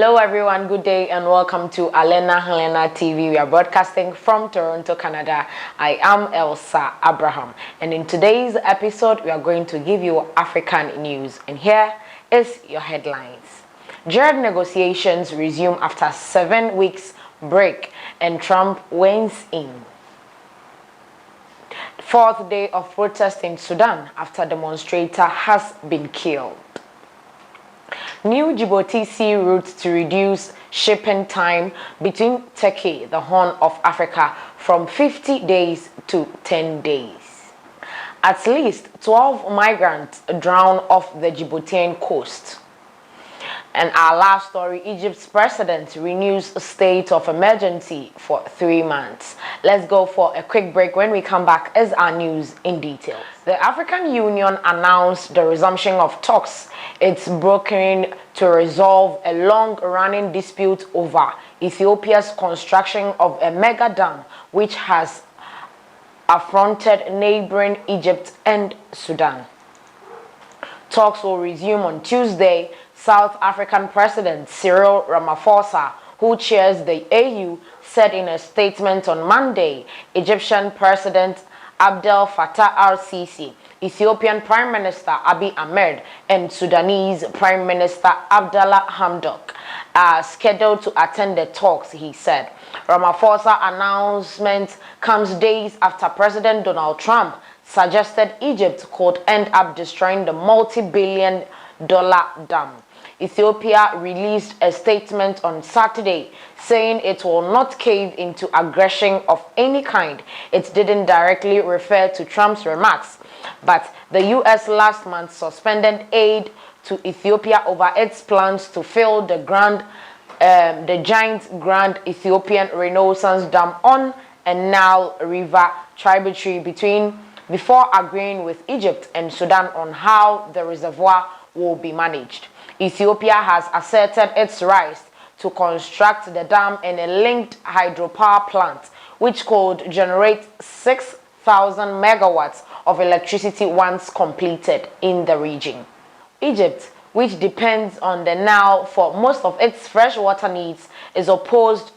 Hello everyone, good day and welcome to Alena TV. We are broadcasting from Toronto, Canada. I am Elsa Abraham, and in today's episode we are going to give you African news, and here is your headlines. Jared negotiations resume after 7 weeks break and Trump wins in. Fourth day of protest in Sudan after demonstrator has been killed. New Djibouti sea routes to reduce shipping time between Turkey, the Horn of Africa, from 50 days to 10 days. At least 12 migrants drown off the Djiboutian coast. And our last story, Egypt's president renews a state of emergency for 3 months. Let's go for a quick break. When we come back is our news in detail. The African Union announced the resumption of talks it's brokering to resolve a long-running dispute over Ethiopia's construction of a mega dam, which has affronted neighboring Egypt and Sudan. Talks will resume on Tuesday. South African President Cyril Ramaphosa, who chairs the AU, said in a statement on Monday. Egyptian President Abdel Fattah al-Sisi, Ethiopian Prime Minister Abiy Ahmed, and Sudanese Prime Minister Abdallah Hamdok are scheduled to attend the talks, he said. Ramaphosa's announcement comes days after President Donald Trump suggested Egypt could end up destroying the multi-billion-dollar dam. Ethiopia released a statement on Saturday saying it will not cave into aggression of any kind. It didn't directly refer to Trump's remarks, but the U.S. last month suspended aid to Ethiopia over its plans to fill the giant Grand Ethiopian Renaissance Dam on a Nile River tributary before agreeing with Egypt and Sudan on how the reservoir will be managed. Ethiopia has asserted its right to construct the dam and a linked hydropower plant, which could generate 6,000 megawatts of electricity once completed in the region. Egypt, which depends on the Nile for most of its freshwater needs, is opposed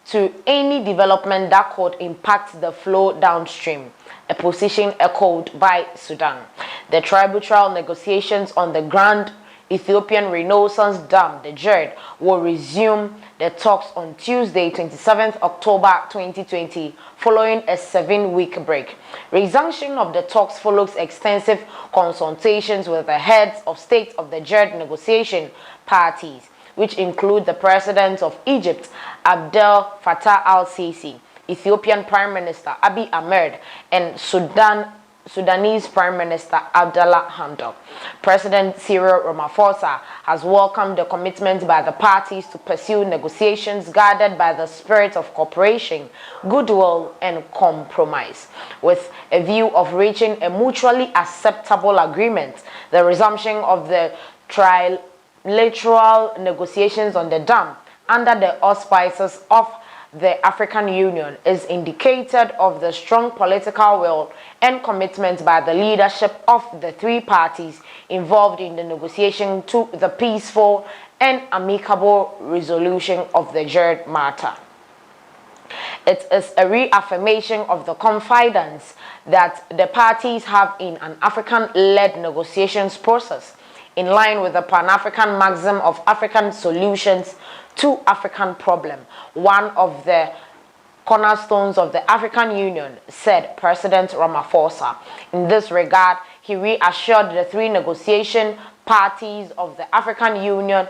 to any development that could impact the flow downstream, a position echoed by Sudan. The tributary negotiations on the Grand Ethiopian Renaissance Dam, the JERD, will resume the talks on Tuesday, 27th October 2020, following a 7-week break. Resumption of the talks follows extensive consultations with the heads of state of the JERD negotiation parties, which include the President of Egypt, Abdel Fattah al-Sisi, Ethiopian Prime Minister Abiy Ahmed, and Sudanese Prime Minister Abdallah Hamdok. President Cyril Ramaphosa has welcomed the commitment by the parties to pursue negotiations guided by the spirit of cooperation, goodwill, and compromise, with a view of reaching a mutually acceptable agreement. The resumption of the trilateral negotiations on the dam under the auspices of the African Union is indicated of the strong political will and commitment by the leadership of the three parties involved in the negotiation to the peaceful and amicable resolution of the JERD matter. It is a reaffirmation of the confidence that the parties have in an African-led negotiations process, in line with the Pan-African maxim of African solutions to African problem, one of the cornerstones of the African Union, said President Ramaphosa. In this regard, he reassured the three negotiation parties of the African Union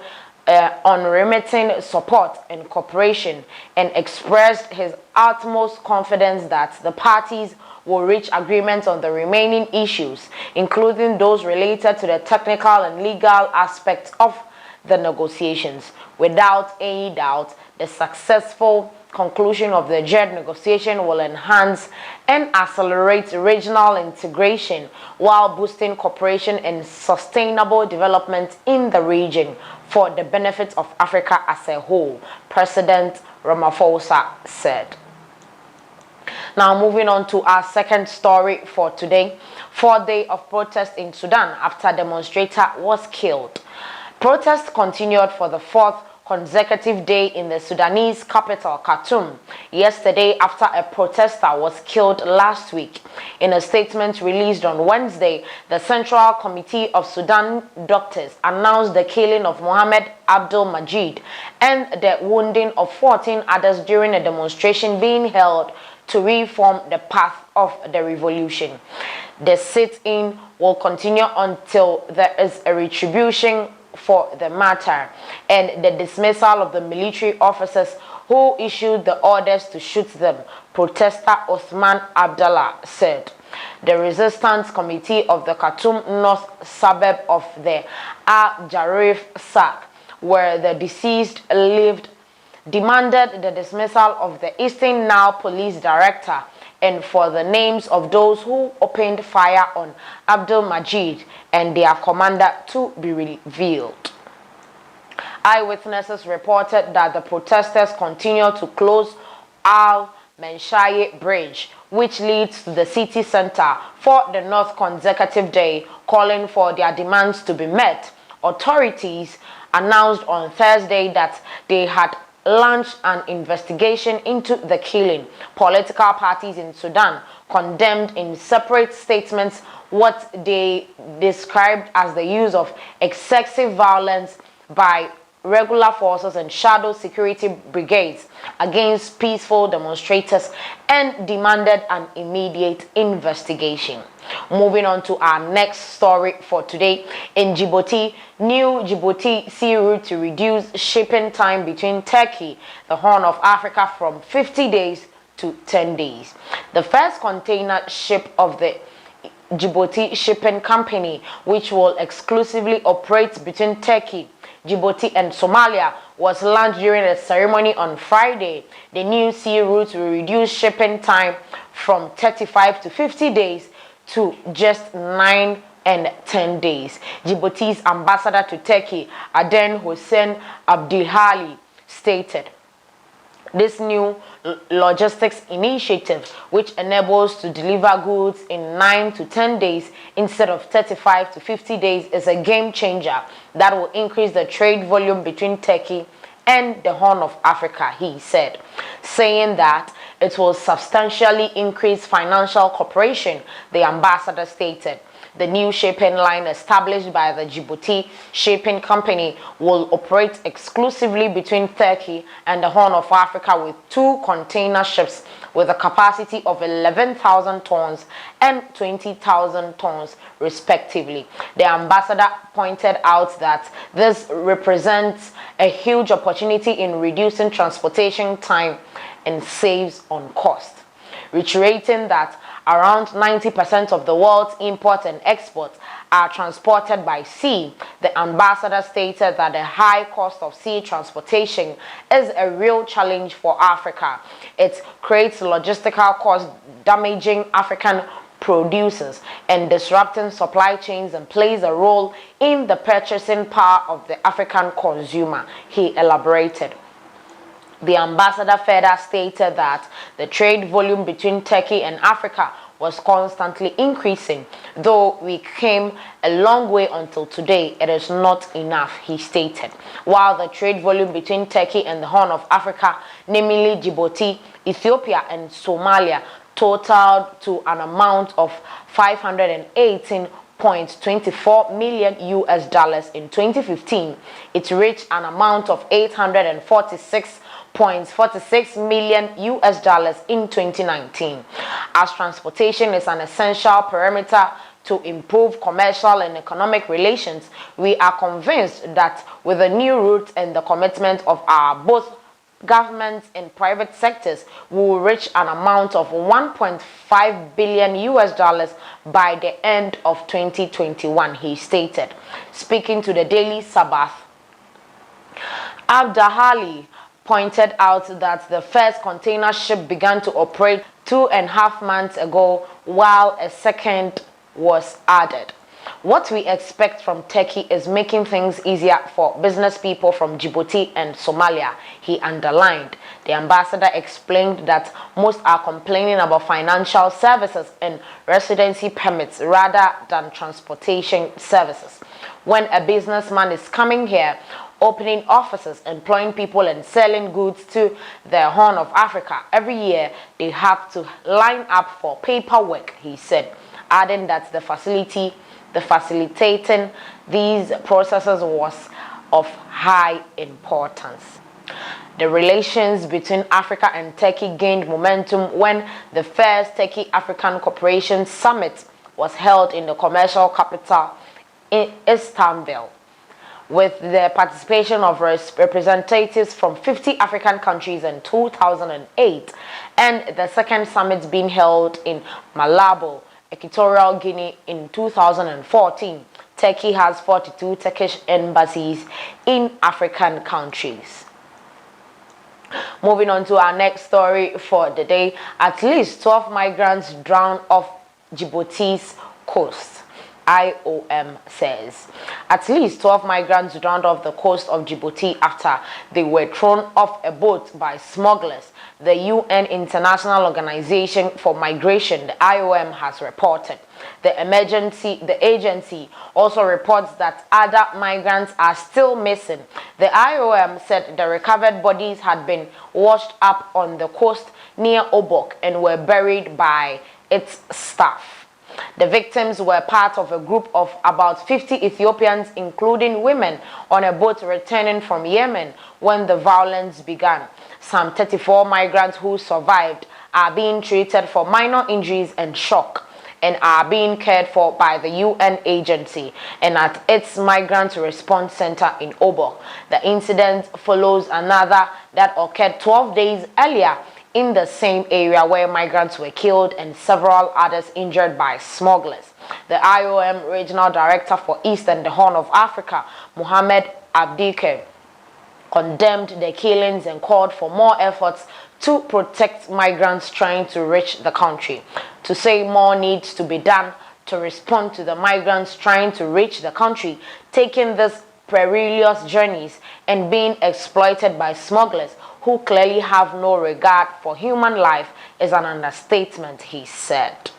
on remitting support and cooperation, and expressed his utmost confidence that the parties will reach agreement on the remaining issues, including those related to the technical and legal aspects of the negotiations. Without any doubt, the successful conclusion of the JERD negotiation will enhance and accelerate regional integration while boosting cooperation and sustainable development in the region for the benefit of Africa as a whole, President Ramaphosa said. Now moving on to our second story for today. 4th day of protest in Sudan after demonstrator was killed. Protests continued for the 4th consecutive day in the Sudanese capital, Khartoum, yesterday after a protester was killed last week. In a statement released on Wednesday, the Central Committee of Sudan Doctors announced the killing of Mohamed Abdul Majid and the wounding of 14 others during a demonstration being held to reform the path of the revolution. The sit-in will continue until there is a retribution for the matter and the dismissal of the military officers who issued the orders to shoot them, protester Othman Abdallah said. The Resistance Committee of the Khartoum North suburb of the Al-Jarif Sac, where the deceased lived, demanded the dismissal of the Eastern Nile police director and for the names of those who opened fire on Abdul Majid and their commander to be revealed. Eyewitnesses reported that the protesters continued to close Al-Menshaye Bridge, which leads to the city center, for the north consecutive day, calling for their demands to be met. Authorities announced on Thursday that they had launched an investigation into the killing. Political parties in Sudan condemned in separate statements what they described as the use of excessive violence by regular forces and shadow security brigades against peaceful demonstrators and demanded an immediate investigation. Moving on to our next story for today. In Djibouti, new Djibouti sea route to reduce shipping time between Turkey, the Horn of Africa, from 50 days to 10 days. The first container ship of the Djibouti Shipping Company, which will exclusively operate between Turkey, Djibouti and Somalia, was launched during a ceremony on Friday. The new sea route will reduce shipping time from 35 to 50 days to just 9 and 10 days. Djibouti's ambassador to Turkey, Aden Hossein Abdilhali, stated, "This new logistics initiative, which enables to deliver goods in 9 to 10 days instead of 35 to 50 days, is a game changer that will increase the trade volume between Turkey and the Horn of Africa," he said, saying that it will substantially increase financial cooperation. The ambassador stated, "The new shipping line established by the Djibouti Shipping Company will operate exclusively between Turkey and the Horn of Africa with 2 container ships with a capacity of 11,000 tons and 20,000 tons respectively." The ambassador pointed out that this represents a huge opportunity in reducing transportation time and saves on cost. Reiterating that around 90% of the world's imports and exports are transported by sea, the ambassador stated that the high cost of sea transportation is a real challenge for Africa. It creates logistical costs, damaging African producers and disrupting supply chains, and plays a role in the purchasing power of the African consumer, he elaborated. The ambassador further stated that the trade volume between Turkey and Africa was constantly increasing. Though we came a long way until today, it is not enough, he stated. While the trade volume between Turkey and the Horn of Africa, namely Djibouti, Ethiopia, and Somalia, totaled to an amount of 518.24 million US dollars in 2015, it reached an amount of 846.46 million US dollars in 2019. As transportation is an essential parameter to improve commercial and economic relations, we are convinced that with the new route and the commitment of our both governments and private sectors, we will reach an amount of 1.5 billion US dollars by the end of 2021, he stated. Speaking to the Daily Sabbath, Abdahali pointed out that the first container ship began to operate 2.5 months ago, while a second was added. What we expect from Turkey is making things easier for business people from Djibouti and Somalia, he underlined. The ambassador explained that most are complaining about financial services and residency permits rather than transportation services. When a businessman is coming here, opening offices, employing people, and selling goods to the Horn of Africa. Every year, they have to line up for paperwork, he said, adding that the facilitating these processes was of high importance. The relations between Africa and Turkey gained momentum when the first Turkey-African Cooperation Summit was held in the commercial capital in Istanbul, with the participation of representatives from 50 African countries in 2008, and the second summit being held in Malabo, Equatorial Guinea in 2014. Turkey has 42 Turkish embassies in African countries. Moving on to our next story for the day. At least 12 migrants drowned off Djibouti's coast, IOM says. At least 12 migrants drowned off the coast of Djibouti after they were thrown off a boat by smugglers, the UN International Organization for Migration, the IOM, has reported. The agency also reports that other migrants are still missing. The IOM said the recovered bodies had been washed up on the coast near Obok and were buried by its staff. The victims were part of a group of about 50 Ethiopians, including women, on a boat returning from Yemen when the violence began. Some 34 migrants who survived are being treated for minor injuries and shock, and are being cared for by the UN agency and at its Migrant Response Center in Obok. The incident follows another that occurred 12 days earlier in the same area where migrants were killed and several others injured by smugglers. The IOM Regional Director for East and the Horn of Africa, Mohamed Abdike, condemned the killings and called for more efforts to protect migrants trying to reach the country. To say more needs to be done to respond to the migrants trying to reach the country, taking these perilous journeys and being exploited by smugglers who clearly have no regard for human life is an understatement, he said.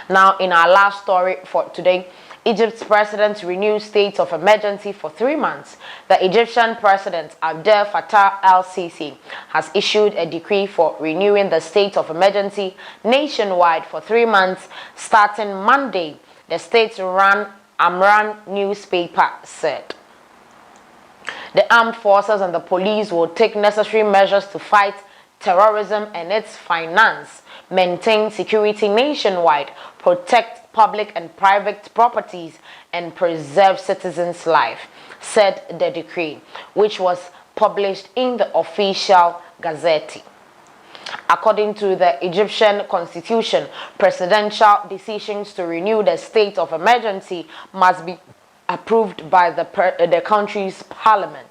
Now, in our last story for today, Egypt's president renews state of emergency for 3 months. The Egyptian president, Abdel Fattah el-Sisi, has issued a decree for renewing the state of emergency nationwide for 3 months starting Monday, the state-run Amran newspaper said. The armed forces and the police will take necessary measures to fight terrorism and its finance, maintain security nationwide, protect public and private properties, and preserve citizens' life, said the decree, which was published in the official Gazette. According to the Egyptian constitution, presidential decisions to renew the state of emergency must be approved by the country's parliament.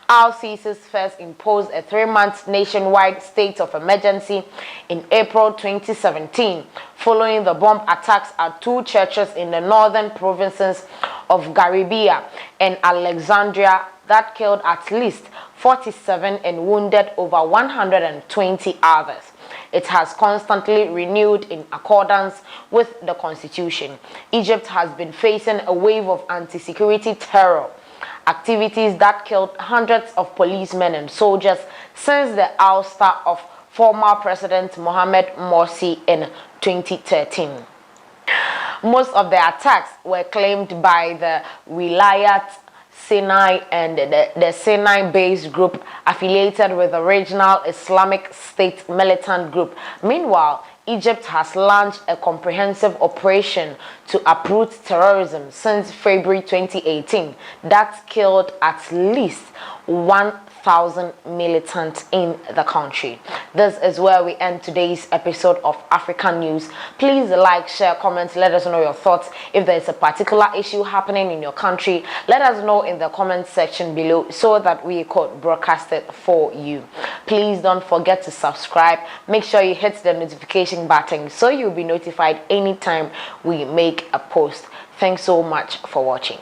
Al-Sisi's first imposed a 3-month nationwide state of emergency in April 2017, following the bomb attacks at 2 churches in the northern provinces of Garibia and Alexandria that killed at least 47 and wounded over 120 others. It has constantly renewed in accordance with the constitution. Egypt has been facing a wave of anti-security terror activities that killed hundreds of policemen and soldiers since the ouster of former President Mohamed Morsi in 2013. Most of the attacks were claimed by the Wilayat Sinai and the Sinai-based group affiliated with the regional Islamic State militant group. Meanwhile, Egypt has launched a comprehensive operation to uproot terrorism since February 2018 that killed at least 1,000 militants in the country. This is where we end today's episode of African News. Please like, share, comment, let us know your thoughts. If there is a particular issue happening in your country, let us know in the comment section below so that we could broadcast it for you. Please don't forget to subscribe. Make sure you hit the notification button so you'll be notified anytime we make a post. Thanks so much for watching.